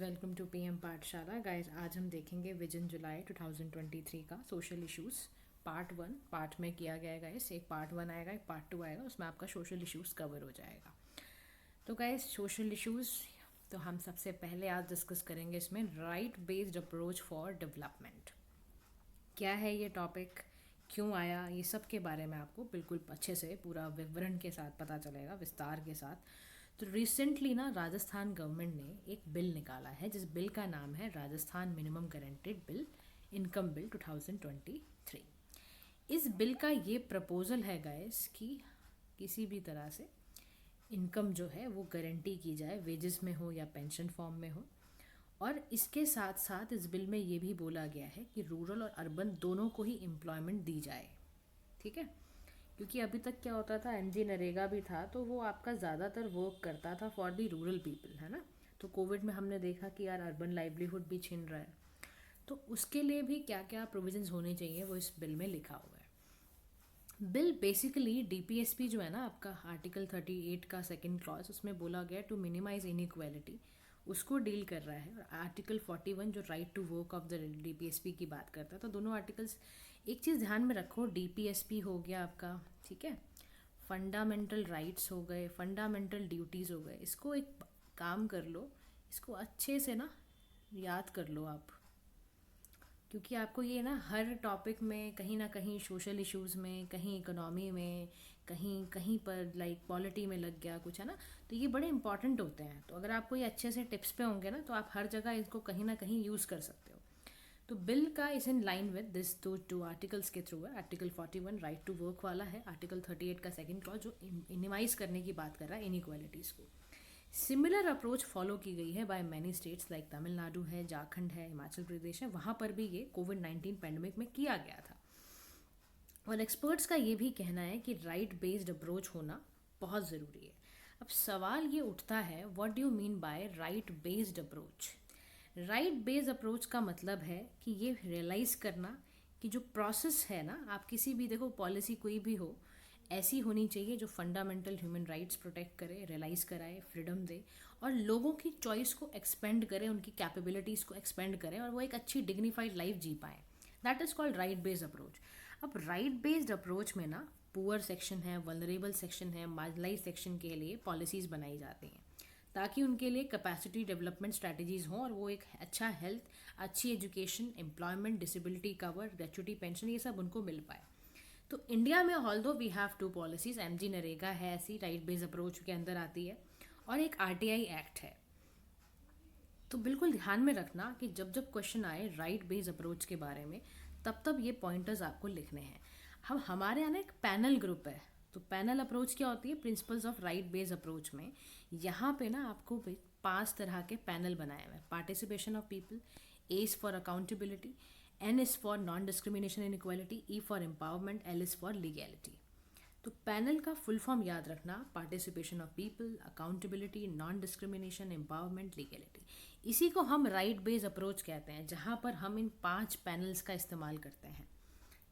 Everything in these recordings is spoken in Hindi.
वेलकम टू पीएम पाठशाला गाइस। आज हम देखेंगे विजन जुलाई 2023 का सोशल इश्यूज पार्ट 1। पार्ट में किया गया है गाइस, एक पार्ट 1 आएगा, एक पार्ट 2 आएगा, उसमें आपका सोशल इश्यूज कवर हो जाएगा। तो गाइस सोशल इश्यूज तो हम सबसे पहले आज डिस्कस करेंगे इसमें right based approach for development. क्या है ये टॉपिक, क्यों आया, ये सब के बारे में आपको बिल्कुल अच्छे से पूरा विवरण के साथ पता चलेगा, विस्तार के साथ। तो रिसेंटली ना राजस्थान गवर्नमेंट ने एक बिल निकाला है जिस बिल का नाम है Rajasthan minimum guaranteed bill income bill 2023। इस बिल का ये प्रपोजल है गाइस कि किसी भी तरह से इनकम जो है वो गारंटी की जाए, वेजेस में हो या पेंशन फॉर्म में हो। और इसके साथ साथ इस बिल में ये भी बोला गया है कि रूरल और अर्बन दोनों को ही एम्प्लॉयमेंट दी जाए। ठीक है, क्योंकि अभी तक क्या होता था, एमजी नरेगा भी था तो वो आपका ज़्यादातर वर्क करता था फॉर दी रूरल पीपल, है ना। तो कोविड में हमने देखा कि यार अर्बन लाइवलीहुड भी छिन रहा है, तो उसके लिए भी क्या क्या प्रोविजंस होने चाहिए वो इस बिल में लिखा हुआ है। बिल बेसिकली डीपीएसपी जो है ना आपका आर्टिकल 38 का सेकंड क्लॉज, उसमें बोला गया टू मिनिमाइज इनइक्वालिटी, उसको डील कर रहा है। और आर्टिकल 41 जो right to work of the DPSP की बात करता है। तो दोनों आर्टिकल्स, एक चीज़ ध्यान में रखो, डीपीएसपी हो गया आपका, ठीक है, फंडामेंटल राइट्स हो गए, फंडामेंटल ड्यूटीज़ हो गए। इसको एक काम कर लो, इसको अच्छे से ना याद कर लो आप, क्योंकि आपको ये ना हर टॉपिक में कहीं ना कहीं सोशल इश्यूज़ में, कहीं इकोनॉमी में, कहीं कहीं पर लाइक पॉलिटी में लग गया कुछ, है ना। तो ये बड़े इंपॉर्टेंट होते हैं। तो अगर आपको ये अच्छे से टिप्स पे होंगे ना तो आप हर जगह इसको कहीं ना कहीं यूज़ कर सकते हो। तो बिल का is in line with this two articles के थ्रू है। आर्टिकल 41 राइट टू वर्क वाला है, आर्टिकल 38 का सेकंड क्लॉज जो मिनिमाइज करने की बात कर रहा है इनइक्वालिटीज़ को। सिमिलर अप्रोच फॉलो की गई है by many states like Tamil Nadu है, झारखंड है, हिमाचल प्रदेश है। वहाँ पर भी ये कोविड-19 पैंडमिक में किया गया था। और एक्सपर्ट्स का ये भी कहना है कि राइट बेस्ड अप्रोच होना बहुत ज़रूरी है। अब सवाल ये उठता है, what do you mean by right based approach. Right based approach का मतलब है कि ये रियलाइज़ करना कि जो प्रोसेस है ना, आप किसी भी, देखो पॉलिसी कोई भी हो, ऐसी होनी चाहिए जो फंडामेंटल ह्यूमन राइट्स प्रोटेक्ट करे, रियलाइज़ कराए, फ्रीडम दे और लोगों की चॉइस को एक्सपेंड करे, उनकी कैपेबिलिटीज़ को एक्सपेंड करें और वो एक अच्छी डिग्निफाइड लाइफ जी पाए। That is called right based approach. अब राइट बेस्ड अप्रोच में ना पुअर सेक्शन है, वल्नरेबल सेक्शन है, मार्जिनलाइज सेक्शन के लिए पॉलिसीज़ बनाई जाती हैं ताकि उनके लिए कैपेसिटी डेवलपमेंट स्ट्रैटेजीज़ हों और वो एक अच्छा हेल्थ, अच्छी education, employment, disability cover, gratuity pension, ये सब उनको मिल पाए। तो इंडिया में although we have two policies, MG NREGA है ऐसी राइट बेस्ड अप्रोच के अंदर आती है, और एक आरटीआई एक्ट है। तो बिल्कुल ध्यान में रखना कि जब जब क्वेश्चन आए राइट बेस्ड अप्रोच के बारे में, तब तब ये पॉइंटर्स आपको लिखने हैं। हम हमारे यहाँ ना एक पैनल ग्रुप है। तो पैनल अप्रोच क्या होती है, principles of right based approach में यहाँ पे ना आपको 5 तरह के पैनल बनाए हुए हैं। Participation of people, A is for accountability, N is for non discrimination and equality, E for empowerment, L is for legality. तो पैनल का फुल फॉर्म याद रखना, participation of people, accountability, non discrimination, empowerment, legality. इसी को हम राइट बेस्ड अप्रोच कहते हैं, जहाँ पर हम इन 5 पैनल्स का इस्तेमाल करते हैं।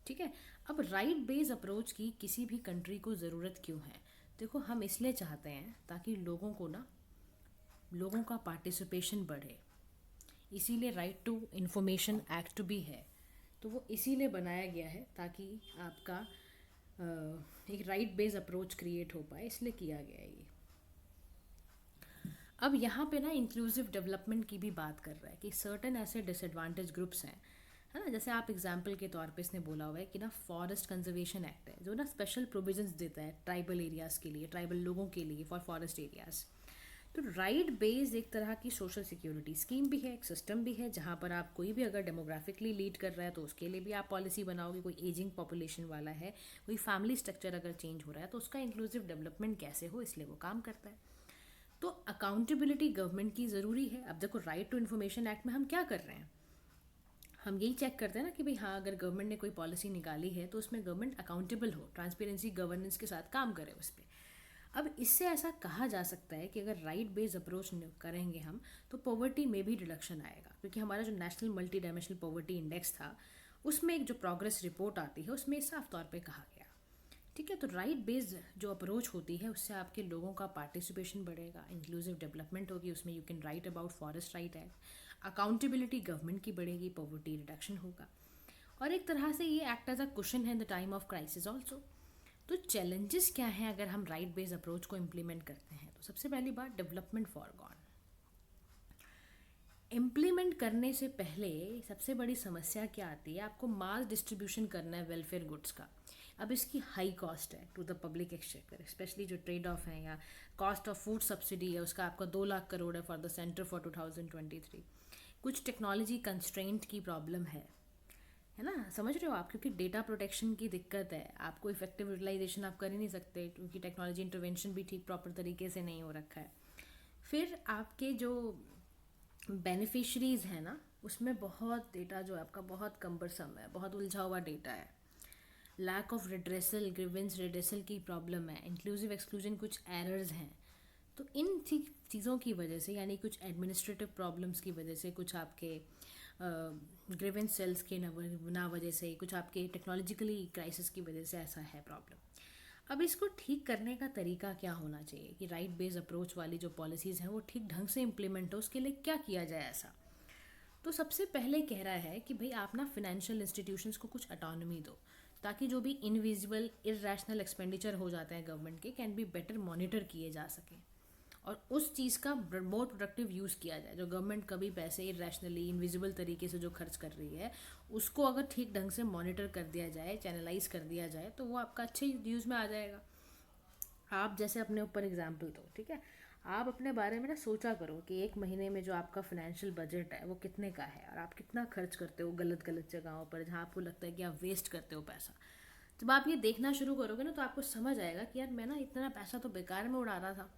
ठीक है, अब राइट बेस्ड अप्रोच की किसी भी कंट्री को ज़रूरत क्यों है। देखो, हम इसलिए चाहते हैं ताकि लोगों को ना, लोगों का पार्टिसिपेशन बढ़े, इसीलिए राइट टू इन्फॉर्मेशन एक्ट भी है। तो वो इसीलिए बनाया गया है ताकि आपका एक राइट बेस्ड अप्रोच क्रिएट हो पाए, इसलिए किया गया है ये। अब यहाँ पे ना इंक्लूसिव डेवलपमेंट की भी बात कर रहा है कि सर्टेन ऐसे डिसएडवांटेज ग्रुप्स हैं, है ना। जैसे आप एग्जाम्पल के तौर पे इसने बोला हुआ है कि ना फॉरेस्ट कंजर्वेशन एक्ट है जो ना स्पेशल प्रोविजंस देता है ट्राइबल एरियाज़ के लिए, ट्राइबल लोगों के लिए, फॉर फॉरेस्ट एरियाज़। तो राइट बेस्ड एक तरह की सोशल सिक्योरिटी स्कीम भी है, एक सिस्टम भी है, जहाँ पर आप कोई भी अगर डेमोग्राफिकली लीड कर रहा है तो उसके लिए भी आप पॉलिसी बनाओगे। कोई एजिंग पॉपुलेशन वाला है, कोई फैमिली स्ट्रक्चर अगर चेंज हो रहा है तो उसका इंक्लूसिव डेवलपमेंट कैसे हो, इसलिए वो काम करता है। तो अकाउंटेबिलिटी गवर्नमेंट की ज़रूरी है। अब देखो, राइट टू इन्फॉर्मेशन एक्ट में हम क्या कर रहे हैं, हम यही चेक करते हैं ना कि भाई हाँ, अगर गवर्नमेंट ने कोई पॉलिसी निकाली है तो उसमें गवर्नमेंट अकाउंटेबल हो, ट्रांसपेरेंसी गवर्नेंस के साथ काम करे उस पर। अब इससे ऐसा कहा जा सकता है कि अगर राइट बेस्ड अप्रोच करेंगे हम तो पॉवर्टी में भी रिडक्शन आएगा, क्योंकि हमारा जो national multi dimensional poverty index था उसमें एक जो प्रोग्रेस रिपोर्ट आती है उसमें साफ तौर पे कहा गया। ठीक है। तो राइट बेस्ड जो अप्रोच होती है उससे आपके लोगों का पार्टिसिपेशन बढ़ेगा, इंक्लूसिव डेवलपमेंट होगी, उसमें you can write about forest right act, accountability government की बढ़ेगी, पॉवर्टी रिडक्शन होगा, और एक तरह से ये एक्ट एज अ कुशन है in the time of crisis also. तो चैलेंजेस क्या हैं अगर हम राइट बेस्ड अप्रोच को इम्प्लीमेंट करते हैं? तो सबसे पहली बात, डेवलपमेंट फॉर गॉन। इम्प्लीमेंट करने से पहले सबसे बड़ी समस्या क्या आती है? आपको मास डिस्ट्रीब्यूशन करना है वेलफेयर गुड्स का। अब इसकी हाई कॉस्ट है to the public exchequer, specially जो ट्रेड ऑफ है या कॉस्ट ऑफ फूड सब्सिडी है उसका आपका 2 लाख करोड़ है फॉर द सेंटर फॉर 2023। कुछ टेक्नोलॉजी कंस्ट्रेंट की प्रॉब्लम है ना, समझ रहे हो आप? क्योंकि डेटा प्रोटेक्शन की दिक्कत है, आपको इफेक्टिव यूटिलाइजेशन आप कर ही नहीं सकते क्योंकि टेक्नोलॉजी इंटरवेंशन भी ठीक प्रॉपर तरीके से नहीं हो रखा है। फिर आपके जो बेनिफिशरीज है ना, उसमें बहुत डेटा जो है आपका बहुत कम्बरसम है, बहुत उलझा हुआ डेटा है, lack of redressal, grievance redressal की प्रॉब्लम है, इंक्लूसिव एक्सक्लूजन कुछ एरर्स हैं। तो इन चीज़ों की वजह से, यानी कुछ एडमिनिस्ट्रेटिव प्रॉब्लम्स की वजह से, कुछ आपके ग्रीवेंस सेल्स के ना वजह से, कुछ आपके टेक्नोलॉजिकली क्राइसिस की वजह से ऐसा है प्रॉब्लम। अब इसको ठीक करने का तरीका क्या होना चाहिए कि राइट बेस्ड अप्रोच वाली जो पॉलिसीज़ हैं वो ठीक ढंग से इम्प्लीमेंट हो, उसके लिए क्या किया जाए ऐसा? तो सबसे पहले कह रहा है कि भाई आप ना फिनेंशियल इंस्टीट्यूशंस को कुछ अटॉनमी दो, ताकि जो भी इनविजिबल इरेशनल एक्सपेंडिचर हो जाते हैं गवर्नमेंट के, कैन बी बेटर मॉनिटर किए जा सकें और उस चीज़ का मोर प्रोडक्टिव यूज़ किया जाए। जो गवर्नमेंट कभी पैसे इरेशनली इनविजिबल तरीके से जो खर्च कर रही है उसको अगर ठीक ढंग से मॉनिटर कर दिया जाए, चैनलाइज कर दिया जाए, तो वो आपका अच्छे यूज़ में आ जाएगा। आप जैसे अपने ऊपर एग्जाम्पल दो, ठीक है, आप अपने बारे में ना सोचा करो कि एक महीने में जो आपका फाइनेंशियल बजट है वो कितने का है और आप कितना खर्च करते हो गलत गलत जगहों पर जहाँ आपको लगता है कि आप वेस्ट करते हो पैसा। जब आप ये देखना शुरू करोगे ना तो आपको समझ आएगा कि यार मैं ना इतना पैसा तो बेकार में उड़ा रहा था।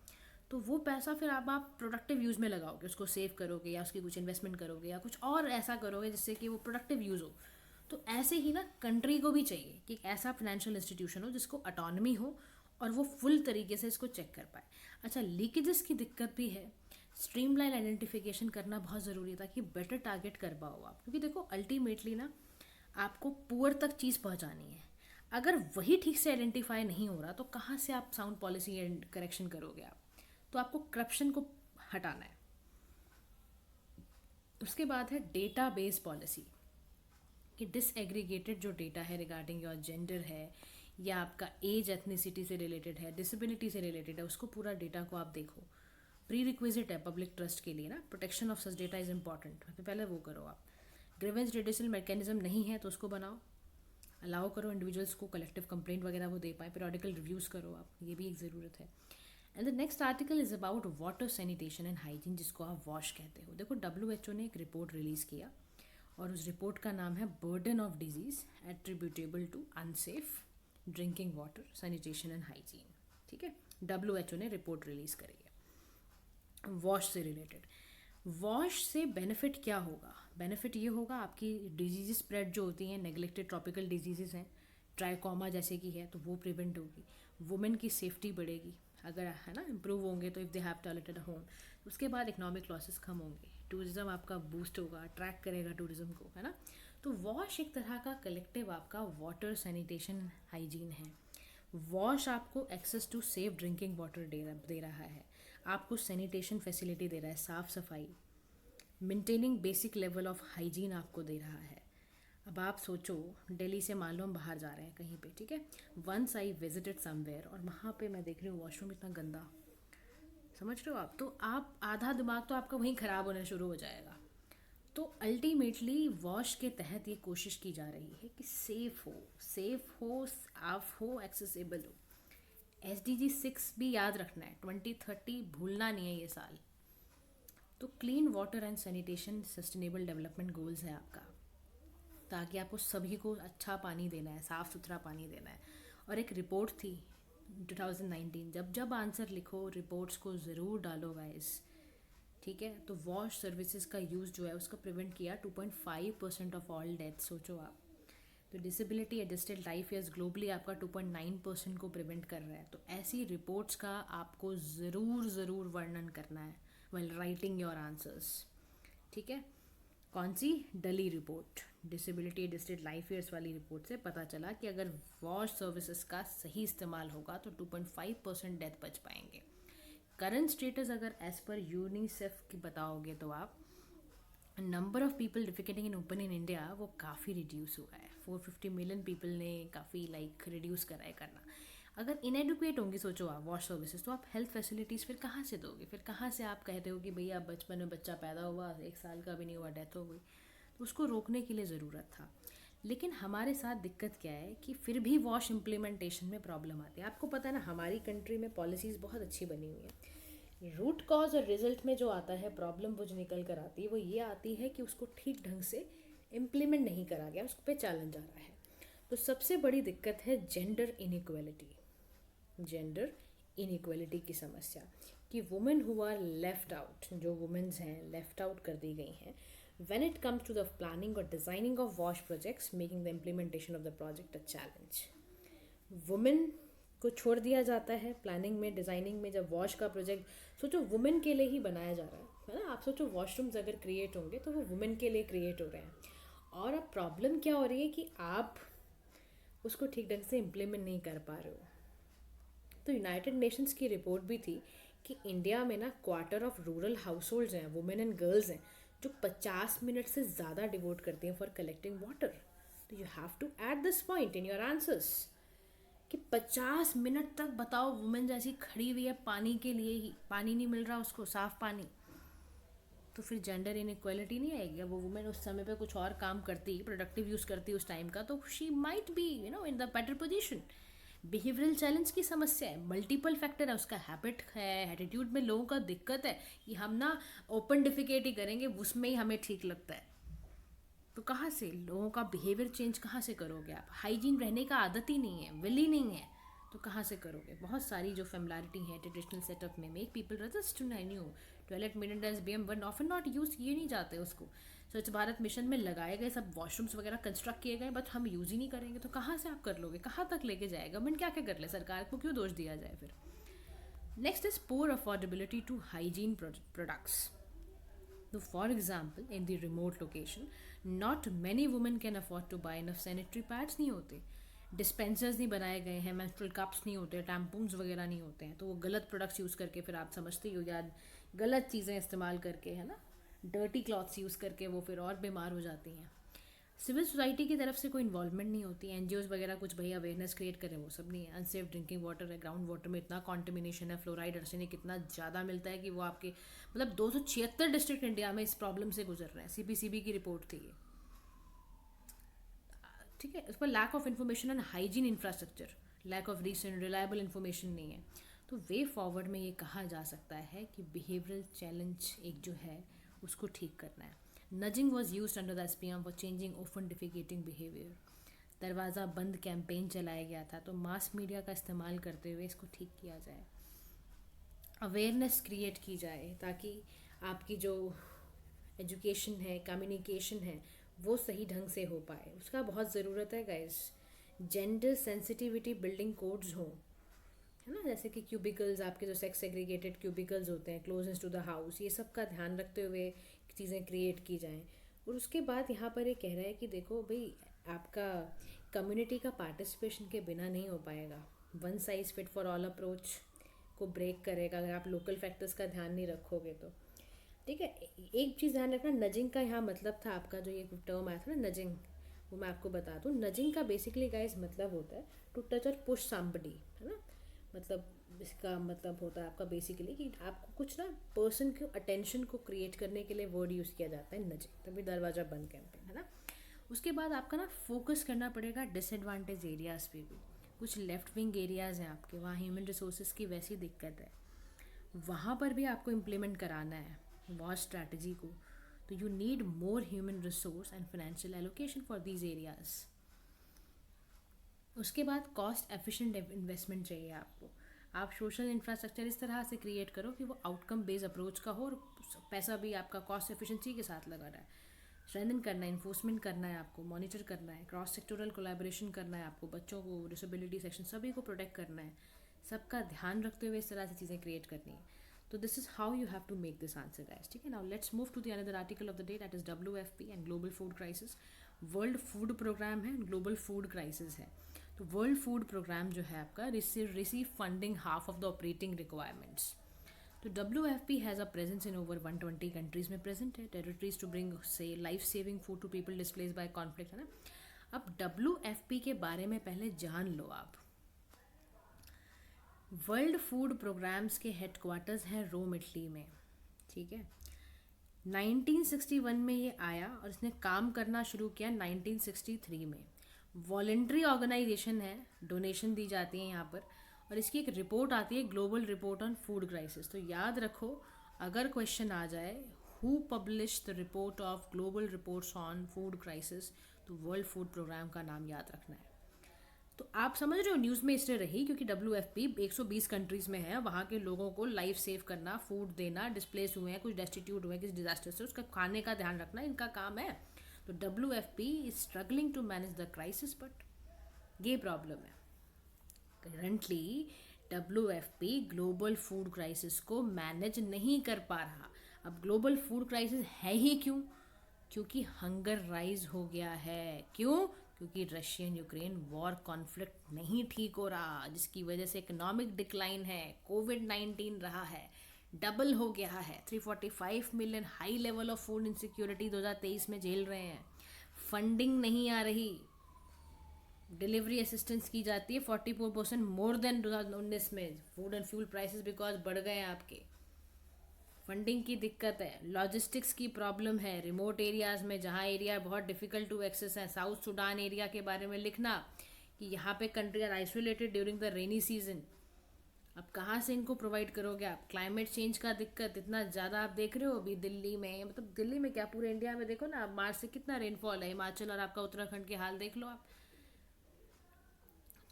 तो वो पैसा फिर आप प्रोडक्टिव यूज़ में लगाओगे, उसको सेव करोगे या उसकी कुछ इन्वेस्टमेंट करोगे या कुछ और ऐसा करोगे जिससे कि वो प्रोडक्टिव यूज़ हो। तो ऐसे ही ना कंट्री को भी चाहिए कि ऐसा फाइनेंशियल इंस्टीट्यूशन हो जिसको अटॉनमी हो और वो फुल तरीके से इसको चेक कर पाए। अच्छा, लीकेजेस की दिक्कत भी है, स्ट्रीमलाइन आइडेंटिफिकेशन करना बहुत ज़रूरी है ताकि बेटर टारगेट कर पाओ आप। क्योंकि देखो अल्टीमेटली ना आपको पुअर तक चीज़ पहुंचानी है, अगर वही ठीक से आइडेंटिफाई नहीं हो रहा तो कहाँ से आप साउंड पॉलिसी एंड करेक्शन करोगे आप? तो आपको करप्शन को हटाना है। उसके बाद है डेटा बेस पॉलिसी, कि डिसएग्रीगेटेड जो डेटा है रिगार्डिंग योर जेंडर है या आपका एज एथनिसिटी से रिलेटेड है, डिसेबिलिटी से रिलेटेड है, उसको पूरा डेटा को आप देखो। प्री रिक्विजिट है पब्लिक ट्रस्ट के लिए ना, protection of such data is important, तो पहले वो करो आप। ग्रीवेंस रिड्यूसल मैकेनिज्म नहीं है तो उसको बनाओ, अलाउ करो इंडिविजुअल्स को कलेक्टिव कंप्लेंट वगैरह वो दे पाए, पीरियडिकल रिव्यूज़ करो आप, ये भी एक ज़रूरत है। And the next article is about water sanitation and hygiene, जिसको आप वॉश कहते हो। देखो WHO ने एक रिपोर्ट रिलीज़ किया और उस रिपोर्ट का नाम है burden of disease attributable to unsafe drinking water sanitation and hygiene. ठीक है, WHO ने रिपोर्ट रिलीज़ करी है वॉश से रिलेटेड। वॉश से बेनिफिट क्या होगा? बेनिफिट ये होगा आपकी डिजीज़ स्प्रेड जो होती हैं, नेग्लेक्टेड ट्रॉपिकल डिजीज़ हैं, ट्राइकोमा जैसे की है, तो वो प्रिवेंट होगी। वुमेन की सेफ्टी बढ़ेगी अगर, है ना, इम्प्रूव होंगे तो, if they have toilet at home. उसके बाद इकोनॉमिक लॉसेस कम होंगे, टूरिज़्म आपका बूस्ट होगा, अट्रैक्ट करेगा टूरिज़्म को, है ना। तो वॉश एक तरह का कलेक्टिव आपका वाटर सैनिटेशन हाइजीन है। वॉश आपको access to safe drinking water दे रहा है, आपको सैनिटेशन फैसिलिटी दे रहा है, साफ़ सफाई, maintaining basic level of hygiene आपको दे रहा है। अब आप सोचो, दिल्ली से मान लो हम बाहर जा रहे हैं कहीं पे, ठीक है, वंस आई विजिटेड समवेयर और वहाँ पे मैं देख रही हूँ वॉशरूम इतना गंदा, समझ रहे हो आप? तो आप आधा दिमाग तो आपका वहीं ख़राब होना शुरू हो जाएगा। तो अल्टीमेटली वॉश के तहत ये कोशिश की जा रही है कि सेफ हो, साफ हो, एक्सेसिबल हो। SDG 6 भी याद रखना है, 2030 भूलना नहीं है ये साल। तो clean water and sanitation sustainable development goals है आपका, ताकि आपको सभी को अच्छा पानी देना है, साफ़ सुथरा पानी देना है। और एक रिपोर्ट थी 2019, जब आंसर लिखो रिपोर्ट्स को ज़रूर डालो गाइस, ठीक है। तो वॉश सर्विसेज का यूज़ जो है उसका प्रिवेंट किया 2.5% ऑफ ऑल डेथ, सोचो आप। तो disability adjusted life years globally आपका 2.9% को प्रिवेंट कर रहा है। तो ऐसी रिपोर्ट्स का आपको ज़रूर वर्णन करना है व्हाइल राइटिंग योर आंसर्स, ठीक है। कौन सी? डली report, disability adjusted life years वाली रिपोर्ट से पता चला कि अगर वॉश सर्विसेज का सही इस्तेमाल होगा तो 2.5% डेथ बच पाएंगे। करंट स्टेटस अगर एज पर यूनिसेफ की बताओगे तो आप, number of people defecating in open in India वो काफ़ी रिड्यूस हुआ है। 450 मिलियन पीपल ने काफ़ी रिड्यूस करा है करना। अगर इनएडुकेट होंगी, सोचो आप, वॉश सर्विसेज, तो आप हेल्थ फैसिलिटीज़ फिर कहाँ से दोगे? फिर कहाँ से आप कहते हो कि भैया बचपन में बच्चा पैदा हुआ, 1 साल का भी नहीं हुआ, डेथ हो गई? तो उसको रोकने के लिए ज़रूरत था। लेकिन हमारे साथ दिक्कत क्या है कि फिर भी वॉश इम्प्लीमेंटेशन में प्रॉब्लम आती है। आपको पता है ना, हमारी कंट्री में पॉलिसीज़ बहुत अच्छी बनी हुई है। रूट कॉज और रिजल्ट में जो आता है प्रॉब्लम, वो जो निकल कर आती है वो ये आती है कि उसको ठीक ढंग से इम्प्लीमेंट नहीं करा गया, उस पर चैलेंज आ रहा है। तो सबसे बड़ी दिक्कत है जेंडर इनइक्वालिटी, जेंडर इनइक्वालिटी की समस्या, कि women who are left out, जो वुमेन्स हैं लेफ्ट आउट कर दी गई हैं when it comes to the planning or designing of wash projects, making the implementation of the project a challenge. Women को छोड़ दिया जाता है प्लानिंग में, डिज़ाइनिंग में। जब वॉश का प्रोजेक्ट, सोचो वुमेन के लिए ही बनाया जा रहा है ना, आप सोचो वॉशरूम्स अगर क्रिएट होंगे तो वो वुमेन के लिए क्रिएट हो रहे हैं। और अब प्रॉब्लम क्या हो रही है कि आप उसको ठीक ढंग से इम्प्लीमेंट नहीं कर पा रहे हो। तो यूनाइटेड नेशंस की रिपोर्ट भी थी कि इंडिया में ना quarter of rural households हैं, वुमेन एंड गर्ल्स हैं, जो 50 मिनट से ज़्यादा डिवोट करती हैं फॉर कलेक्टिंग वाटर। तो you have to add this point in your answers कि 50 मिनट तक बताओ वुमेन जैसी खड़ी हुई है पानी के लिए ही, पानी नहीं मिल रहा उसको, साफ पानी। तो फिर जेंडर इनइक्वालिटी नहीं आएगी? वो वुमेन उस समय पे कुछ और काम करती, प्रोडक्टिव यूज़ करती उस टाइम का, तो she might be in the better position. Behavioural challenge की समस्या है, मल्टीपल फैक्टर है, उसका हैबिट है, एटीट्यूड में लोगों का दिक्कत है कि हम ना ओपन डिफिकेट ही करेंगे, उसमें ही हमें ठीक लगता है। तो कहाँ से लोगों का बिहेवियर चेंज कहाँ से करोगे आप? हाइजीन रहने का आदत ही नहीं है, विल ही नहीं है, तो कहाँ से करोगे? बहुत सारी जो फेमिलियरिटी है ट्रेडिशनल सेटअप में, make people resist to new toilet maintenance BM one often not use किए नहीं जाते उसको। स्वच्छ भारत मिशन में लगाए गए सब वॉशरूम्स वगैरह कंस्ट्रक्ट किए गए, बट हम यूज़ ही नहीं करेंगे, तो कहाँ से आप कर लोगे? कहाँ तक लेके जाएगा गवर्नमेंट? क्या क्या कर ले? सरकार को क्यों दोष दिया जाए फिर? Next is poor affordability to hygiene products. So, for example, in the remote location, not many women can afford to buy enough sanitary pads नहीं होते, डिस्पेंसर्स नहीं बनाए गए हैं, menstrual cups नहीं होते, टैम्पून्स वगैरह नहीं होते हैं, तो वो गलत प्रोडक्ट्स यूज़ करके, फिर आप समझते ही हो यार, गलत चीज़ें इस्तेमाल करके, है ना, डर्टी क्लॉथ्स यूज़ करके वो फिर और बीमार हो जाती हैं। सिविल सोसाइटी की तरफ से कोई इन्वॉल्वमेंट नहीं होती, एनजीओज वगैरह कुछ भैया अवेयरनेस क्रिएट करें, वो सब नहीं है। अनसेफ ड्रिंकिंग वाटर है, ग्राउंड वाटर में इतना कॉन्टेमिनेशन है, फ्लोराइड आर्सेनिक इतना ज़्यादा मिलता है कि वो आपके 276 डिस्ट्रिक्ट इंडिया में इस प्रॉब्लम से गुजर रहे हैं। सीपीसीबी की रिपोर्ट थी ये, ठीक है। उस पर lack of information and hygiene infrastructure, lack of recent reliable information नहीं है। तो वे फॉरवर्ड में ये कहा जा सकता है कि बिहेवियरल चैलेंज एक जो है उसको ठीक करना है। Nudging was used under the SPM for changing open defecating behaviour. दरवाज़ा बंद कैंपेन चलाया गया था, तो मास मीडिया का इस्तेमाल करते हुए इसको ठीक किया जाए, अवेयरनेस क्रिएट की जाए, ताकि आपकी जो एजुकेशन है, कम्युनिकेशन है, वो सही ढंग से हो पाए। उसका बहुत ज़रूरत है guys. Gender sensitivity building codes हों, है ना, जैसे कि क्यूबिकल्स, आपके जो सेक्स सेग्रीगेटेड क्यूबिकल्स होते हैं क्लोजेस्ट टू द हाउस, ये सब का ध्यान रखते हुए चीज़ें क्रिएट की जाएं। और उसके बाद यहाँ पर ये कह रहा है कि देखो भाई, आपका कम्युनिटी का पार्टिसिपेशन के बिना नहीं हो पाएगा। One size fit for all approach को ब्रेक करेगा अगर आप लोकल फैक्टर्स का ध्यान नहीं रखोगे तो, ठीक है। एक चीज़ ध्यान रखना, नजिंग का यहाँ मतलब था, आपका जो ये टर्म आया था ना नजिंग, वो मैं आपको बता दूँ। नजिंग का बेसिकली गाइस मतलब होता है टू टच और पुश समबडी, है ना। मतलब इसका मतलब होता है आपका बेसिकली कि आपको कुछ ना पर्सन को अटेंशन को क्रिएट करने के लिए वर्ड यूज़ किया जाता है नजिंग, तभी दरवाज़ा बंद कैंपेन, है ना। उसके बाद आपका ना फोकस करना पड़ेगा डिसएडवांटेज एरियाज़ पे भी। कुछ लेफ्ट विंग एरियाज़ हैं आपके, वहाँ ह्यूमन रिसोर्सेज की वैसी दिक्कत है, वहाँ पर भी आपको इम्प्लीमेंट कराना है वॉश स्ट्रैटेजी को। तो you need more human resource and financial allocation for these areas. उसके बाद कॉस्ट एफिशिएंट इन्वेस्टमेंट चाहिए आपको। आप सोशल इंफ्रास्ट्रक्चर इस तरह से क्रिएट करो कि वो आउटकम बेस्ड अप्रोच का हो, और पैसा भी आपका कॉस्ट एफिशिएंसी के साथ लगा रहा है। स्ट्रेंथन करना है, इन्फोर्समेंट करना है आपको, मॉनिटर करना है, क्रॉस सेक्टोरल कोलैबोरेशन करना है आपको, बच्चों को, डिसेबिलिटी सेक्शन सभी को प्रोटेक्ट करना है, सबका ध्यान रखते हुए इस तरह से चीज़ें क्रिएट करनी है। तो this is how you have to make this answer guys, ठीक है. Now let's move to the another article of the day, that is WFP and global food crisis. World food programme है, ग्लोबल फूड क्राइसिस है. तो वर्ल्ड फूड प्रोग्राम जो है आपका receive funding half of the operating requirements. तो WFP has a presence in over 120 countries में प्रेजेंट है, टेरिटरीज टू ब्रिंग से life saving food to people displace by conflict, है ना. अब WFP के बारे में पहले जान लो आप. वर्ल्ड फूड प्रोग्राम्स के हेडक्वार्टर्स हैं रोम, इटली में, ठीक है. 1961 में ये आया और इसने काम करना शुरू किया 1963 में. वॉलेंट्री ऑर्गेनाइजेशन है, डोनेशन दी जाती है यहाँ पर, और इसकी एक रिपोर्ट आती है, global report on food crisis. तो याद रखो, अगर क्वेश्चन आ जाए who publish the report of global reports on food crisis, तो वर्ल्ड फूड प्रोग्राम का नाम याद रखना है. तो आप समझ रहे हो न्यूज़ में इसलिए रही क्योंकि WFP 120 कंट्रीज़ में है, वहाँ के लोगों को लाइफ सेव करना, फूड देना, डिस्प्लेस हुए हैं, कुछ डेस्टिट्यूट हुए हैं किसी डिजास्टर से, उसका खाने का ध्यान रखना इनका काम है. तो WFP is struggling to manage the crisis, but ये प्रॉब्लम है currently. WFP global food crisis को मैनेज नहीं कर पा रहा. अब ग्लोबल फूड क्राइसिस है ही क्यों? क्योंकि हंगर राइज हो गया है. क्यों? क्योंकि रशियन यूक्रेन वॉर कॉन्फ्लिक्ट नहीं ठीक हो रहा, जिसकी वजह से इकोनॉमिक डिक्लाइन है, कोविड-19 रहा है, डबल हो गया है, 345 million high level of food insecurity 2023 में झेल रहे हैं, फंडिंग नहीं आ रही, डिलीवरी असिस्टेंस की जाती है 44% मोर देन 2019 में, food and fuel prices because बढ़ गए हैं आपके, फंडिंग की दिक्कत है, लॉजिस्टिक्स की प्रॉब्लम है, रिमोट एरियाज़ में जहाँ एरिया बहुत डिफिकल्ट टू एक्सेस है. साउथ सुडान एरिया के बारे में लिखना कि यहाँ पे country are isolated during the rainy season. अब कहाँ से इनको प्रोवाइड करोगे आप? क्लाइमेट चेंज का दिक्कत इतना ज़्यादा आप देख रहे हो अभी दिल्ली में, मतलब दिल्ली में क्या पूरे इंडिया में देखो ना, मार्च से कितना रेनफॉल है, हिमाचल और आपका उत्तराखंड के हाल देख लो आप.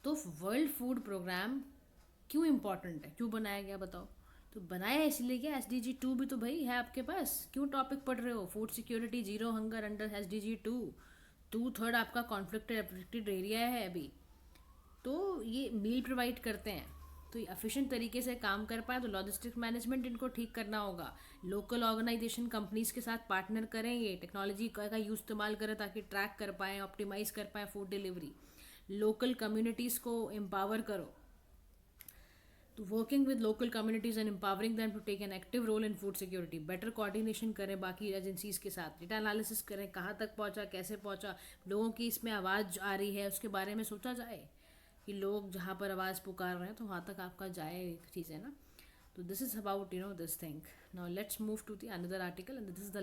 तो वर्ल्ड फूड प्रोग्राम क्यों इम्पोर्टेंट है, क्यों बनाया गया बताओ? तो बनाया इसलिए क्या, SDG 2 भी तो भाई है आपके पास, क्यों टॉपिक पढ़ रहे हो? Food security, zero hunger under SDG 2. 2/3 आपका कॉन्फ्लिक्टेड अफेक्टेड एरिया है अभी. तो ये मील प्रोवाइड करते हैं, तो ये एफिशिएंट तरीके से काम कर पाए तो लॉजिस्टिक मैनेजमेंट इनको ठीक करना होगा. लोकल ऑर्गेनाइजेशन कंपनीज के साथ पार्टनर करें, ये टेक्नोलॉजी का यूज इस्तेमाल करें ताकि ट्रैक कर पाएँ, ऑप्टिमाइज कर पाएँ फूड डिलीवरी. लोकल कम्युनिटीज़ को एम्पावर करो. तो working with local communities and empowering them to take an active role in food security. Better coordination करें बाकी एजेंसीज के साथ, डेटा एनालिसिस करें, कहाँ तक पहुँचा, कैसे पहुँचा, लोगों की इसमें आवाज़ आ रही है उसके बारे में सोचा जाए कि लोग जहाँ पर आवाज़ पुकार रहे हैं तो वहाँ तक आपका जाए चीज़, है ना. तो this is about this thing. Now let's move to the another article and this is the